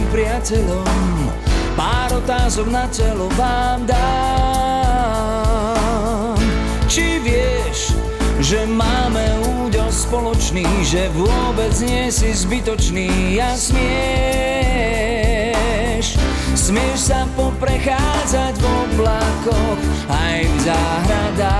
priateľom, pár otázok na telo vám dám. Či vieš, že máme údel spoločný, že vôbec nie si zbytočný a smieš sa poprechádzať v oblakoch aj v záhradách.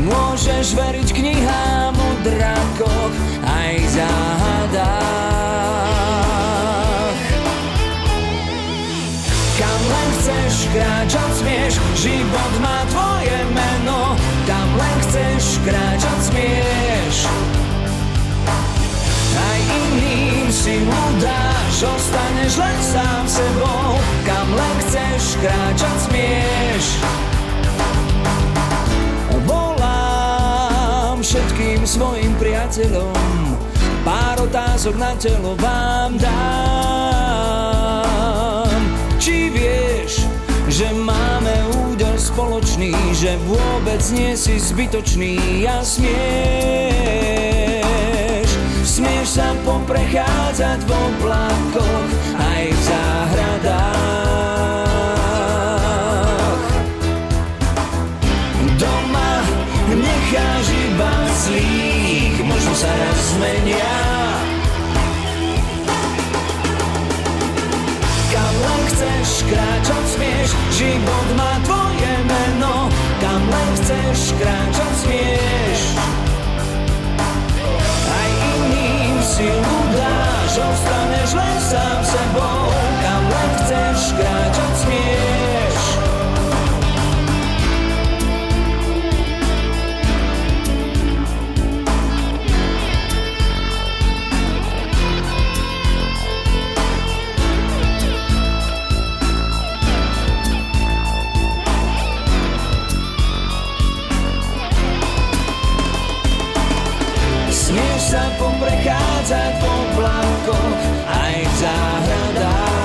Môžeš veriť knihám o drakoch aj záhadách. Kam len chceš kráčať smieš, život má tvoje meno. Kam len chceš kráčať smieš, aj iným silu dáš, ostaneš len sám sebou. Kam len chceš kráčať smieš. Volám všetkým svojim priateľom, pár otázok na telo vám dám. Či vieš, že máme údel spoločný, že vôbec nie si zbytočný a smieš sa poprechádzať v oblakoch aj v záhradách. Doma necháš iba zlých, možno sa raz zmenia. Kam len chceš kráčať smieš, život má tvoje meno. Kam len chceš kráčať smieš, silu dáš, ostaneš len sám sebou. Kam len chceš kráčať smieš. Smieš sa poprechádzať v oblakoch aj v záhradách.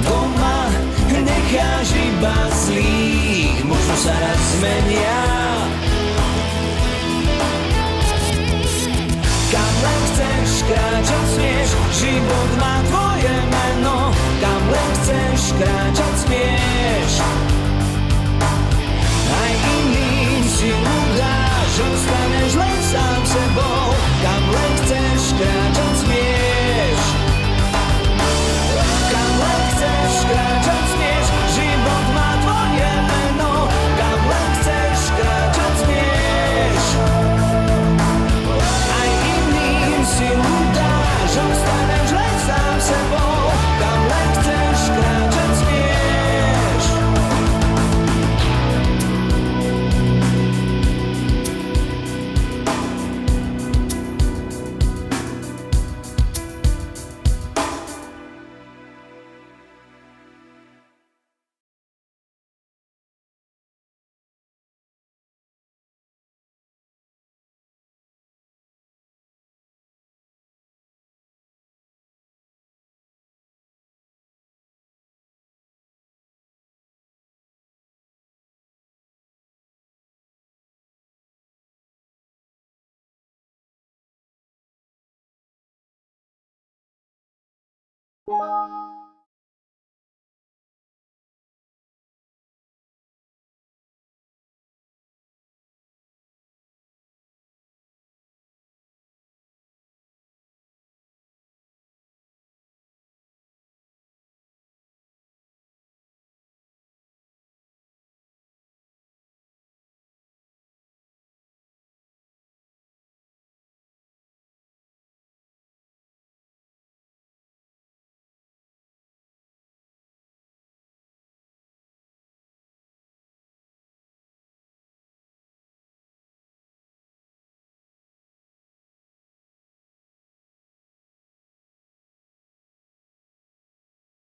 Doma necháš iba zlých, možno sa raz zmenia. Kam len chceš kráčať smieš, život má tvoje meno. Kam len chceš kráčať smieš, aj iným silu dáš, ostaneš len sám sebou. Kam len chceš kráčať smieš, kam len chceš kráčať smieš, život má tvoje meno. Kam len chceš kráčať smieš, aj iným silu dáš, ostaneš len sám sebou. Kam len chceš kráčať smieš.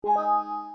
you